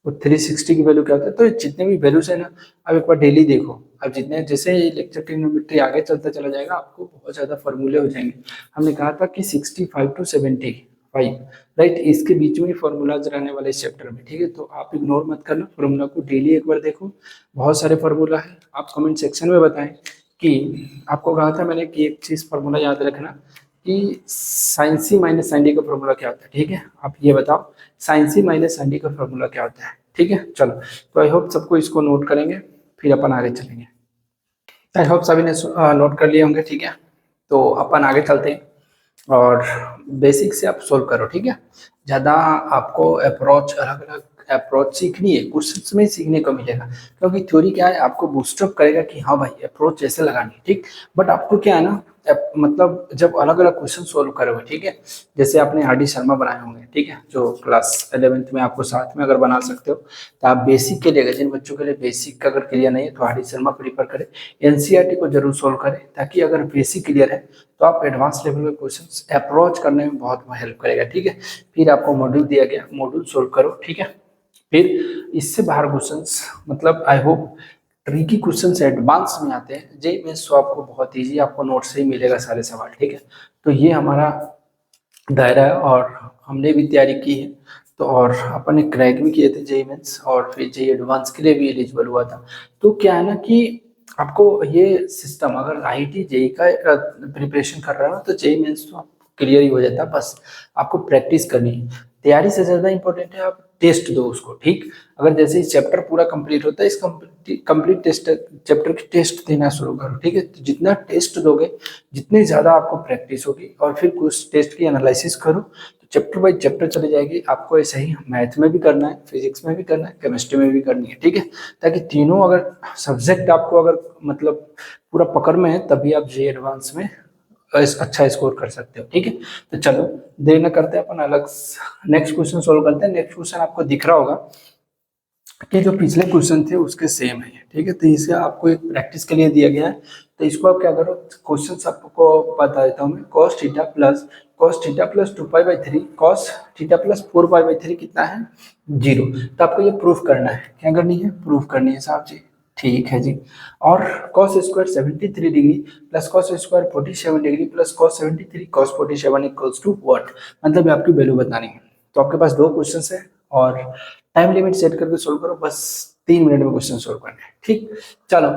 और 360 की वैल्यू क्या होता है। तो जितने भी वैल्यूज है ना, अब एक बार डेली देखो, अब जितने जैसे लेक्चर ट्रिग्नोमेट्री आगे चलता चला जाएगा, आपको बहुत ज्यादा फॉर्मूले हो जाएंगे। हमने कहा था कि 65 टू 75, राइट, इसके बीच में फॉर्मूलाज रहने वाले इस चैप्टर में, ठीक है। तो आप इग्नोर मत करना, फॉर्मूला को डेली एक बार देखो, बहुत सारे फॉर्मूला है। आप कमेंट सेक्शन में बताएं कि आपको कहा था मैंने कि एक चीज फॉर्मूला याद रखना कि साइन सी माइनस साइन डी का फॉर्मूला क्या होता है, ठीक है। आप ये बताओ साइन सी माइनस साइन डी का फॉर्मूला क्या होता है, ठीक है। चलो, तो आई होप सबको इसको नोट करेंगे, फिर अपन आगे चलेंगे। आई होप सभी ने नोट कर लिए होंगे, ठीक है। तो अपन आगे चलते हैं और बेसिक से आप सोल्व करो, ठीक है। ज़्यादा आपको अप्रोच अलग अलग अप्रोच सीखनी है, क्वेश्चंस में सीखने को मिलेगा, क्योंकि थ्योरी क्या है, आपको बूस्टअप करेगा कि हाँ भाई अप्रोच ऐसे लगानी है, ठीक। बट आपको क्या है ना, मतलब जब अलग अलग क्वेश्चन सोल्व करोगे, ठीक है, जैसे आपने आर डी शर्मा बनाए होंगे, ठीक है, जो क्लास 11th में आपको साथ में अगर बना सकते हो, तो आप बेसिक के लिए, जिन बच्चों के लिए बेसिक अगर क्लियर नहीं है तो आर डी शर्मा प्रीफर करें, एनसीईआरटी को जरूर सोल्व करें, ताकि अगर बेसिक क्लियर है तो आप एडवांस लेवल में क्वेश्चन अप्रोच करने में बहुत हेल्प करेगा, ठीक है। फिर आपको मॉड्यूल दिया गया, मॉड्यूल सोल्व करो, ठीक है। फिर इससे बाहर क्वेश्चंस, मतलब I hope tricky questions advance में आते हैं, जेई मेंस तो आपको बहुत इजी, आपको नोट से ही मिलेगा सारे सवाल, ठीक है। तो ये हमारा दायरा है और हमने भी तैयारी की है, तो और अपन ने क्रैक भी किए थे जेई मेंस, और फिर जेई एडवांस के लिए भी एलिजिबल हुआ था। तो क्या है ना कि आपको ये सिस्टम, अगर आईआईटी जेई का प्रिपरेशन कर रहा है ना, तो जेई मेंस तो क्लियर ही हो जाता है, बस आपको प्रैक्टिस करनी है। तैयारी से ज्यादा इंपॉर्टेंट है आप टेस्ट दो उसको, ठीक। अगर जैसे ही चैप्टर पूरा कंप्लीट होता है, इस कंप्लीट टेस्ट चैप्टर की टेस्ट देना शुरू करो, ठीक है। तो जितना टेस्ट दोगे, जितनी ज्यादा आपको प्रैक्टिस होगी, और फिर कुछ टेस्ट की एनालिसिस करो, तो चैप्टर बाय चैप्टर चले जाएगी। आपको ऐसे ही मैथ में भी करना है, फिजिक्स में भी करना है, केमिस्ट्री में भी करनी है, ठीक है। ताकि तीनों अगर सब्जेक्ट आपको अगर मतलब पूरा पकड़ में है, तभी आप जे एडवांस में अच्छा स्कोर कर सकते हो, ठीक है। तो चलो देर न करते हैं, अपन अलग नेक्स्ट क्वेश्चन सोल्व करते हैं। नेक्स्ट क्वेश्चन आपको दिख रहा होगा कि जो पिछले क्वेश्चन थे उसके सेम है, ठीक है। तो इसे आपको एक प्रैक्टिस के लिए दिया गया है, तो इसको आप क्या करो, क्वेश्चन आपको बता देता हूँ मैं। Cos theta plus 2π/3 cos theta plus 4π/3 कितना है, 0। तो आपको ये प्रूफ करना है, क्या करनी है, प्रूफ करनी है साहब जी, ठीक है जी। और cos square 73 degree plus cos square 47 degree plus cos 73 cos 47 equals to what, मतलब आपकी वैल्यू बतानी है। तो आपके पास दो क्वेश्चन है और टाइम लिमिट सेट करके सोल्व करो, बस 3 मिनट में क्वेश्चन सोल्व करना है, ठीक। चलो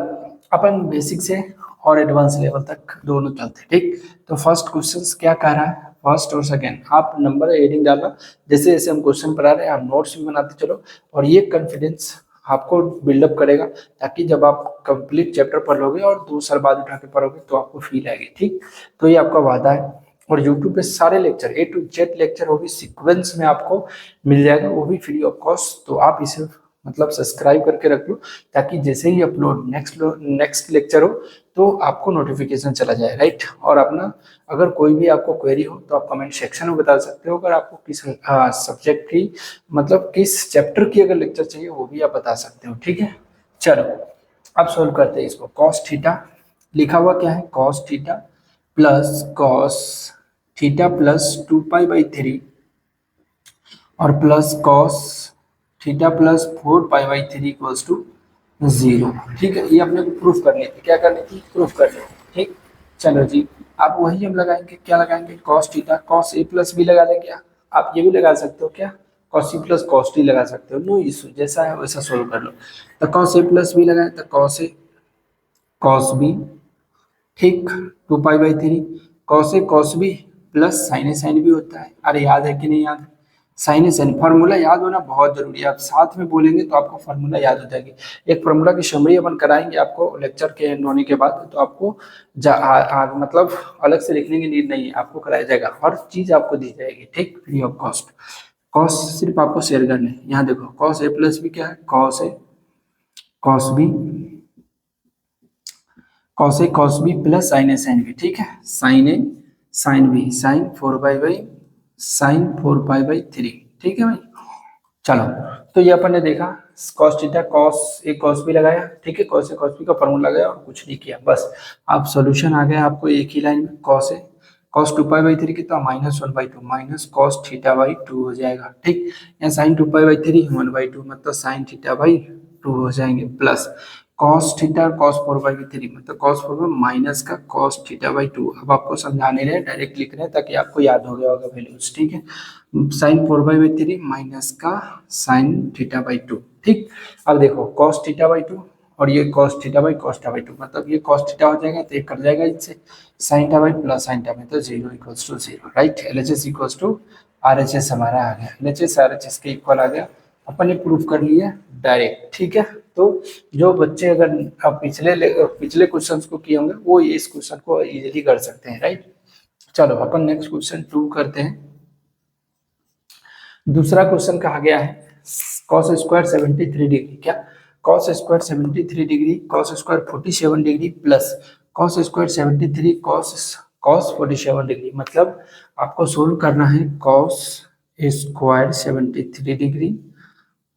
अपन बेसिक से और एडवांस लेवल तक दोनों चलते हैं, ठीक। तो फर्स्ट क्वेश्चन क्या कह रहा है, फर्स्ट और सेकंड आप नंबर एडिंग डालना, जैसे जैसे हम क्वेश्चन पढ़ा रहे हैं आप नोट्स भी बनाते चलो, और ये कॉन्फिडेंस आपको बिल्डअप करेगा, ताकि जब आप कंप्लीट चैप्टर पढ़ लोगे और 2 साल बाद उठा के पढ़ोगे तो आपको फील आएगी, ठीक। तो ये आपका वादा है। और यूट्यूब पे सारे lecture A to Z lecture, वो भी सीक्वेंस में आपको मिल जाएगा, वो भी फ्री ऑफ कॉस्ट। तो आप इसे मतलब सब्सक्राइब करके रख लो, ताकि जैसे ही अपलोड नेक्स्ट लेक्चर हो तो आपको नोटिफिकेशन चला जाए, राइट। और अपना अगर कोई भी आपको क्वेरी हो तो आप कमेंट सेक्शन में बता सकते हो। अगर आपको किस सब्जेक्ट की, मतलब किस चैप्टर की अगर लेक्चर चाहिए, वो भी आप बता सकते हो, ठीक है। चलो अब सोल्व करते हैं इसको। कॉस थीटा लिखा हुआ क्या है, cos theta plus cos theta plus 2π/3 और plus cos theta plus 4 pi by 3 equals to 0। ठीक है, ये अपने को प्रूफ करनी थी, क्या करनी थी, प्रूफ करनी थी। ठीक, चलो जी, आप वही हम लगाएंगे, क्या लगाएंगे, cos theta cos A plus B लगा लें क्या, आप ये भी लगा सकते हो क्या, cos C plus cos T लगा सकते हो, नो इशू, जैसा है वैसा सोल्व कर लो। तो कॉस ए प्लस बी लगाए तो कॉस ए कॉस बी, ठीक, 2 pi by 3 cos A cos B plus sine A sine B होता है। अरे याद है कि नहीं याद है, साइन ए साइन फार्मूला याद होना बहुत जरूरी है, आप साथ में बोलेंगे तो आपको फार्मूला याद हो जाएगी। एक फार्मूला की समरी अपन कराएंगे आपको लेक्चर के एंड होने के बाद, तो आपको मतलब अलग से लिखने की नीड नहीं है, आपको कराया जाएगा, हर चीज आपको दी जाएगी, ठीक, फ्री ऑफ कॉस्ट। कॉस सिर्फ आपको शेयर करने हैं। यहाँ देखो कॉस ए प्लस बी क्या है, cos A cos B, cos A cos B plus sine A sine B, ठीक है, sine A sine B sine 4 pi by 3, ठीक है भाई। चलो, तो ये अपन ने देखा cos theta cos A cos B लगाया, ठीक है, कॉस ए कॉस बी का फॉर्मूला लगाया और कुछ नहीं किया, बस अब सॉल्यूशन आ गया आपको एक ही लाइन में, cos A cos 2 pi by 3 कितना -1/2 माइनस कॉस थीटा बाई 2 हो जाएगा, ठीक, यहाँ साइन 2 पाई बाई 3 1/2 मतलब साइन थीटा बाई 2 हो जाएंगे, plus cos theta cos 4 pi by 3 मतलब कॉस 4 माइनस का कॉस थीटा बाई 2। अब आपको समझाने रहे डायरेक्ट लिख रहे हैं ताकि आपको याद हो गया होगा वैल्यूज, ठीक है, साइन 4 पाई बाई 3 माइनस का साइन थीटा बाई 2, ठीक। अब देखो कॉस थीटा बाई 2 और ये कॉस थीटा बाई 2 मतलब ये कॉस थीटा हो जाएगा तो ये कट जाएगा इनसे, sine theta by plus sine theta में तो 0 equals to 0, right, LHS equals to RHS हमारा आ गया, एलएचएस आरएचएस के इक्वल आ गया, अपन ने प्रूफ कर लिया डायरेक्ट, ठीक है। तो जो बच्चे अगर अब पिछले क्वेश्चंस को किए होंगे वो इस क्वेश्चन को इजीली कर सकते हैं, राइट। चलो अपन नेक्स्ट क्वेश्चन प्रूव करते हैं। दूसरा क्वेश्चन कहा गया है cos स्क्वायर 73 डिग्री, क्या cos square 73 degree cos square 47 degree plus cos square 73 cos 47 degree, मतलब आपको सोल्व करना है cos square 73 degree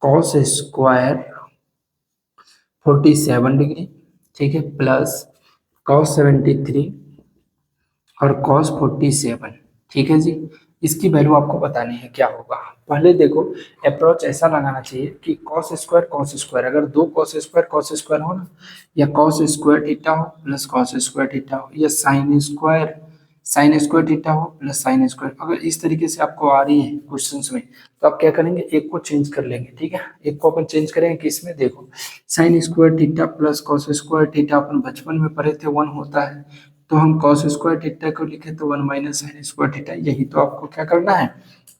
cos square 47 degree, ठीक है, प्लस cos 73 और cos 47, ठीक है जी। इसकी वैल्यू आपको बतानी है क्या होगा। पहले देखो अप्रोच ऐसा लगाना चाहिए कि cos स्क्वायर अगर दो cos स्क्वायर हो ना, या cos स्क्वायर थीटा हो प्लस cos स्क्वायर थीटा हो, या साइन स्क्वायर थीटा हो प्लस साइन स्क्वायर, अगर इस तरीके से आपको आ रही है क्वेश्चंस में तो आप क्या करेंगे, एक को चेंज कर लेंगे, ठीक है, एक को अपन चेंज करेंगे किसमें, देखो sine square theta plus cos square theta अपन बचपन में पढ़े थे 1 होता है, तो हम cos स्क्वायर थीटा को लिखे तो 1 माइनस साइन स्क्वायर थीटा, यही तो आपको क्या करना है,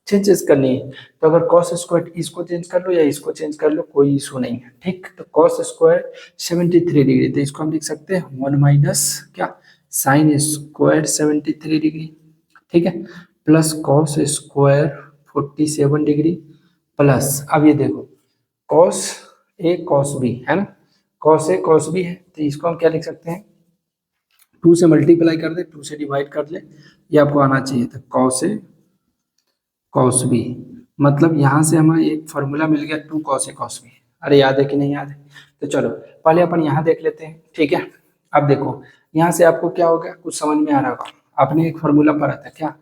चेंजेस करनी है। तो अगर cos स्क्वायर इसको चेंज कर लो या इसको चेंज कर लो कोई इशू नहीं है, ठीक। तो cos स्क्वायर 73 डिग्री तो इसको हम लिख सकते हैं 1 माइनस क्या साइन स्क्वायर 73 डिग्री, ठीक है, plus cos square 47 degree plus, अब ये देखो cos ए cos बी है ना, cos ए cos बी है तो इसको हम क्या लिख सकते हैं, 2 से मल्टीप्लाई कर दे, 2 से डिवाइड कर ले, ये आपको आना चाहिए था cos ए cos बी, मतलब यहाँ से हमें एक फॉर्मूला मिल गया 2 cos ए cos बी। अरे याद है कि नहीं याद है, तो चलो पहले अपन यहाँ देख लेते हैं, ठीक है। अब देखो यहाँ से आपको क्या होगा, कुछ समझ में आ रहा होगा, आपने एक फॉर्मूला पढ़ा था क्या,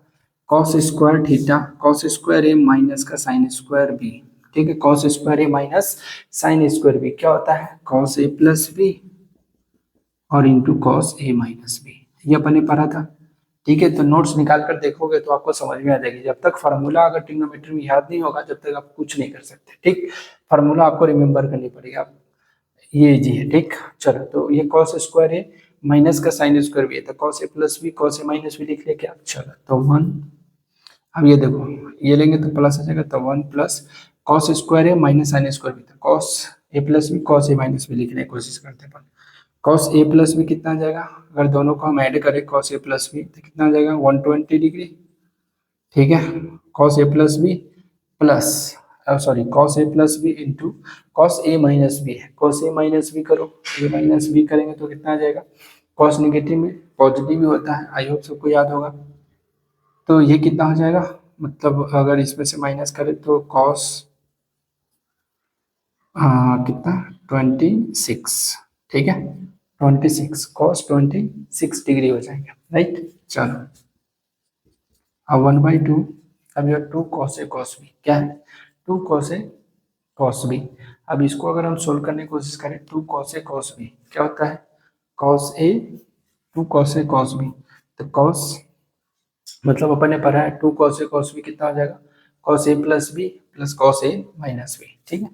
cos square theta cos square A minus का साइन स्क्वायर बी, ठीक है, cos square A minus sine square B क्या होता है, cos ए प्लस बी और into cos A minus B, ये अपन ने पढ़ा था, ठीक है। तो नोट्स निकाल कर देखोगे तो आपको समझ में आ जाएगी, जब तक फार्मूला अगर ट्रिग्नोमेट्री में याद नहीं होगा जब तक आप कुछ नहीं कर सकते, ठीक, फार्मूला आपको रिमेम्बर करनी पड़ेगी, आप ये इजी है, ठीक। चलो तो ये cos स्क्वायर है माइनस का साइन स्क्वायर भी है तो cos A plus B cos A minus B लिख ले क्या, चलो तो 1, अब ये देखो ये लेंगे तो प्लस आ जाएगा तो 1 प्लस cos स्क्वायर है माइनस साइन स्क्वायर भी था cos A plus B cos A minus B लिखने की कोशिश करते हैं अपन, cos ए प्लस बी कितना आ जाएगा, अगर दोनों को हम ऐड करें cos ए प्लस बी तो कितना आ जाएगा 120 डिग्री, ठीक है, cos A plus B plus sorry cos A plus B into cos A minus B है, cos ए माइनस बी करो, ए माइनस बी करेंगे तो कितना आ जाएगा, cos नेगेटिव में पॉजिटिव भी होता है, आई होप सबको याद होगा। तो ये कितना हो जाएगा, मतलब अगर इसमें से माइनस करें तो cos कितना 26, ठीक है, 26 cos 26 डिग्री हो जाएगा, राइट। चलो अब 1/2, अब यह 2 cos ए cos बी क्या है, 2 cos ए कॉस बी। अब इसको अगर हम सोल्व करने की कोशिश करें, two cos A cos B क्या होता है, cos A two cos A cos B. तो कॉस मतलब अपन ने पढ़ा है two cos A cos B कितना हो जाएगा, cos A plus B plus cos A minus B, ठीक है।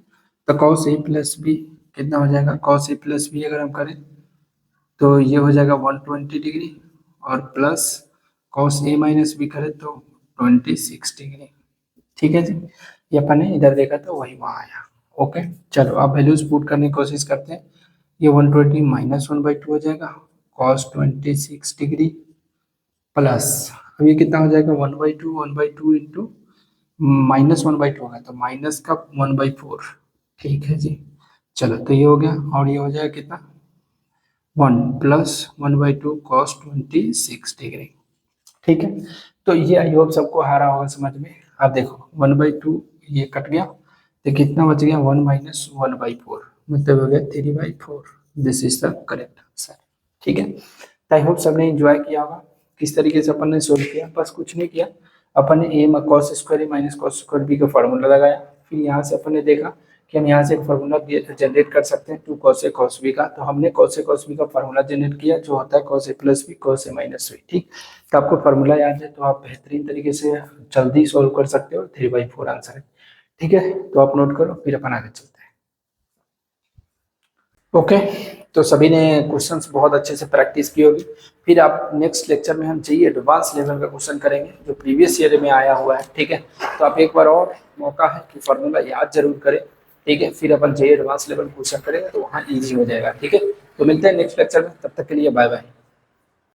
तो कॉस ए प्लस बी कितना हो जाएगा, कॉस ए प्लस बी अगर हम करें तो ये हो जाएगा 120 डिग्री, और plus cos A minus B करें तो 26 डिग्री, ठीक है जी। ये अपन ने इधर देखा तो वही वहाँ आया। ओके, चलो अब वैल्यूज पुट करने की कोशिश करते हैं। ये 120 माइनस 1/2 हो जाएगा, कॉस 26 डिग्री प्लस, अब ये कितना हो जाएगा 1/2 इंटू माइनस 1/2 होगा तो माइनस का 1/4, ठीक है जी। चलो तो ये हो गया, और ये हो जाएगा कितना 1 प्लस 1/2 कॉस 26 डिग्री, ठीक है। तो ये आई होप सबको आ रहा होगा समझ में। अब देखो 1/2 ये कट गया तो कितना बच गया 1 माइनस 1/4, मतलब हो गया 3/4। This is the correct answer, ठीक है। आई होप सबने एंजॉय किया होगा। किस तरीके से अपन ने सोल्व किया, बस कुछ नहीं किया, अपन ने ए cos square A minus cos square B का फॉर्मूला लगाया, फिर यहाँ से अपन ने देखा कि हम यहाँ से एक फार्मूला जनरेट कर सकते हैं two cos A cos B का, तो हमने कॉस ए कॉस बी का फार्मूला जनरेट किया जो होता है cos A plus B cos A minus B, ठीक। तो आपको फार्मूला याद है तो आप बेहतरीन तरीके से जल्दी सोल्व कर सकते हो, 3/4 आंसर है, ठीक है। तो आप नोट करो, फिर अपन आगे चलते हैं। ओके, तो सभी ने क्वेश्चंस बहुत अच्छे से प्रैक्टिस की होगी। फिर आप नेक्स्ट लेक्चर में हम चाहिए एडवांस लेवल का क्वेश्चन करेंगे जो प्रीवियस ईयर में आया हुआ है, ठीक है। तो आप एक बार और मौका है कि फार्मूला याद जरूर करें, ठीक है। फिर अपन चाहिए एडवांस लेवल क्वेश्चन करेंगे तो वहाँ इजी हो जाएगा, ठीक है। तो मिलते हैं नेक्स्ट लेक्चर में, तब तक के लिए बाय बाय।